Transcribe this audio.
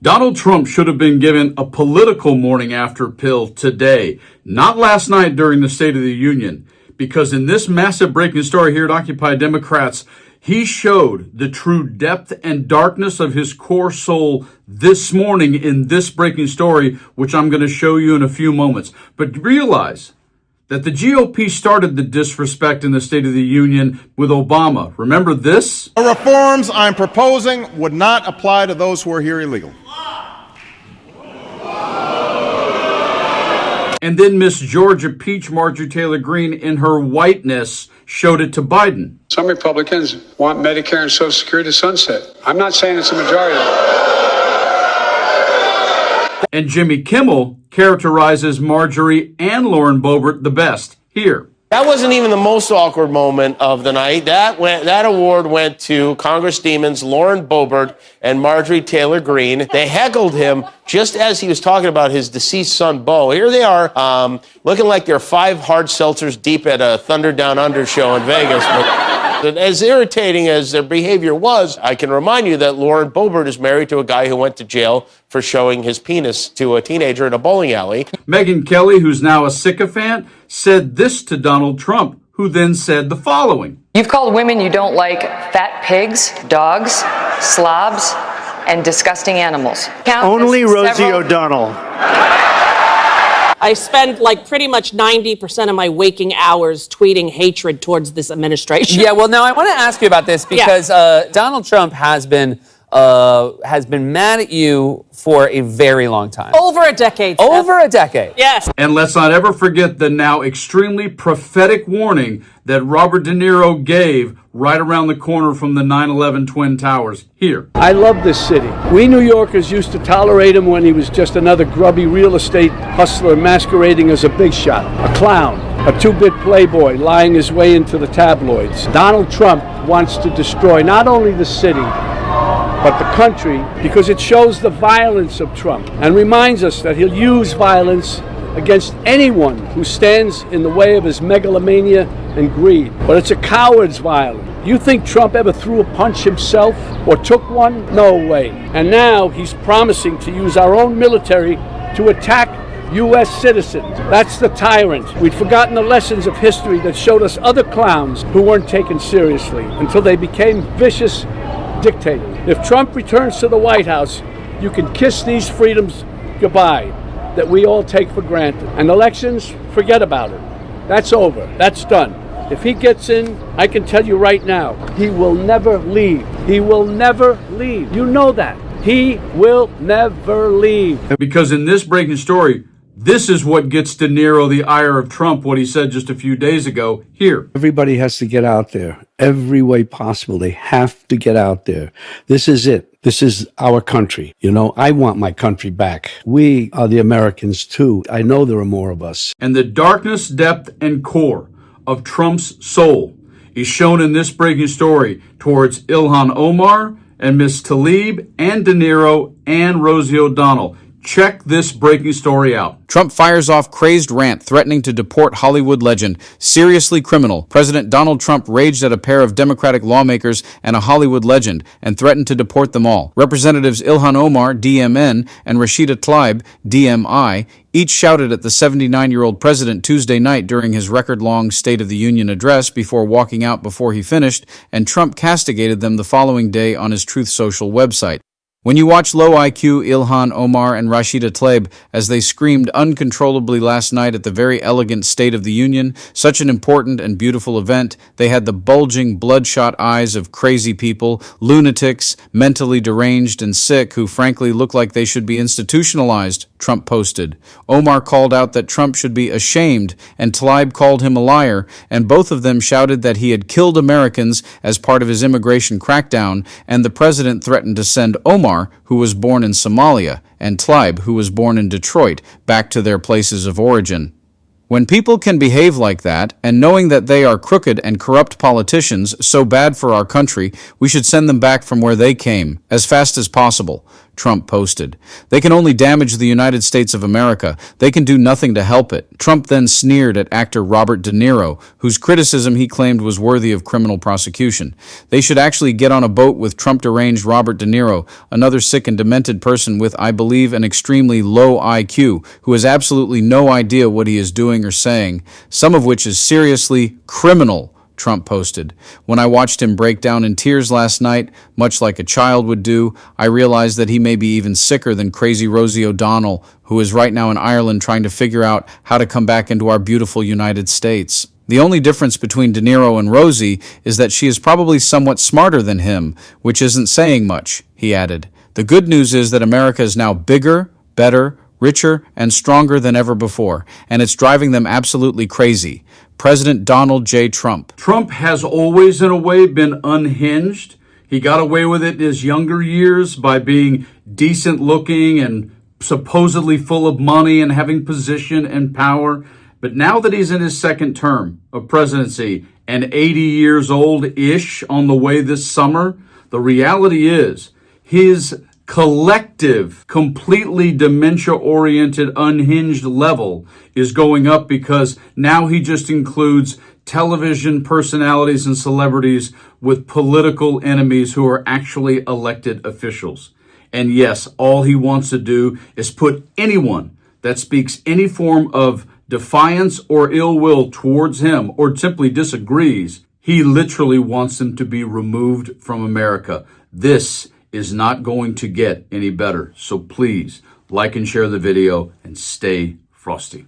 Donald Trump should have been given a political morning after pill today, not last night during the State of the Union, because in this massive breaking story here at Occupy Democrats, he showed the true depth and darkness of his core soul this morning in this breaking story, which I'm going to show you in a few moments. But realize that the GOP started the disrespect in the State of the Union with Obama. Remember this? The reforms I'm proposing would not apply to those who are here illegally. And then Miss Georgia Peach Marjorie Taylor Greene, in her whiteness, showed it to Biden. Some Republicans want Medicare and Social Security to sunset. I'm not saying it's a majority. And Jimmy Kimmel characterizes Marjorie and Lauren Boebert the best. Here. That wasn't even the most awkward moment of the night. That award went to Congress Demons Lauren Boebert and Marjorie Taylor Greene. They heckled him just as he was talking about his deceased son, Bo. Here they are, looking like they're 5 hard seltzers deep at a Thunder Down Under show in Vegas. But as irritating as their behavior was, I can remind you that Lauren Boebert is married to a guy who went to jail for showing his penis to a teenager in a bowling alley. Megyn Kelly, who's now a sycophant, said this to Donald Trump, who then said the following. You've called women you don't like fat pigs, dogs, slobs, and disgusting animals. Only Rosie O'Donnell. I spend pretty much 90% of my waking hours tweeting hatred towards this administration. Yeah, well, now I want to ask you about this because Donald Trump has been mad at you for a very long time. Over a decade. Over a decade. Yes. And let's not ever forget the now extremely prophetic warning that Robert De Niro gave right around the corner from the 9/11 Twin Towers. Here. I love this city. We New Yorkers used to tolerate him when he was just another grubby real estate hustler masquerading as a big shot, a clown, a 2-bit playboy lying his way into the tabloids. Donald Trump wants to destroy not only the city, but the country, because it shows the violence of Trump and reminds us that he'll use violence against anyone who stands in the way of his megalomania and greed. But it's a coward's violence. You think Trump ever threw a punch himself or took one? No way. And now he's promising to use our own military to attack U.S. citizens. That's the tyrant. We'd forgotten the lessons of history that showed us other clowns who weren't taken seriously until they became vicious dictators. If Trump returns to the White House, you can kiss these freedoms goodbye that we all take for granted. And elections, forget about it. That's over. That's done. If he gets in, I can tell you right now, he will never leave. He will never leave. You know that. He will never leave. Because in this breaking story, this is what gets De Niro the ire of Trump, what he said just a few days ago. Here. Everybody has to get out there. Every way possible. They have to get out there. This is it. This is our country. You know, I want my country back. We are the Americans too. I know there are more of us. And the darkness, depth, and core of Trump's soul is shown in this breaking story towards Ilhan Omar and Miss Tlaib and De Niro and Rosie O'Donnell. Check this breaking story out. Trump fires off crazed rant threatening to deport Hollywood legend. Seriously criminal. President Donald Trump raged at a pair of Democratic lawmakers and a Hollywood legend and threatened to deport them all. Representatives Ilhan Omar, DMN, and Rashida Tlaib, DMI, each shouted at the 79-year-old president Tuesday night during his record-long State of the Union address before walking out before he finished, and Trump castigated them the following day on his Truth Social website. When you watch low IQ Ilhan Omar and Rashida Tlaib as they screamed uncontrollably last night at the very elegant State of the Union, such an important and beautiful event, they had the bulging, bloodshot eyes of crazy people, lunatics, mentally deranged and sick who frankly look like they should be institutionalized, Trump posted. Omar called out that Trump should be ashamed, and Tlaib called him a liar, and both of them shouted that he had killed Americans as part of his immigration crackdown, and the president threatened to send Omar, who was born in Somalia, and Tlaib, who was born in Detroit, back to their places of origin. When people can behave like that, and knowing that they are crooked and corrupt politicians so bad for our country, we should send them back from where they came, as fast as possible. Trump posted. They can only damage the United States of America. They can do nothing to help it. Trump then sneered at actor Robert De Niro, whose criticism he claimed was worthy of criminal prosecution. They should actually get on a boat with Trump-deranged Robert De Niro, another sick and demented person with, I believe, an extremely low IQ, who has absolutely no idea what he is doing or saying, some of which is seriously criminal, Trump posted. When I watched him break down in tears last night, much like a child would do, I realized that he may be even sicker than crazy Rosie O'Donnell, who is right now in Ireland trying to figure out how to come back into our beautiful United States. The only difference between De Niro and Rosie is that she is probably somewhat smarter than him, which isn't saying much, he added. The good news is that America is now bigger, better, richer, and stronger than ever before, and it's driving them absolutely crazy. President Donald J. Trump. Trump has always, in a way, been unhinged. He got away with it in his younger years by being decent looking and supposedly full of money and having position and power. But now that he's in his second term of presidency and 80 years old-ish on the way this summer, the reality is his collective, completely dementia-oriented, unhinged level is going up because now he just includes television personalities and celebrities with political enemies who are actually elected officials. And yes, all he wants to do is put anyone that speaks any form of defiance or ill will towards him or simply disagrees, he literally wants them to be removed from America. This is not going to get any better. So please like and share the video and stay frosty.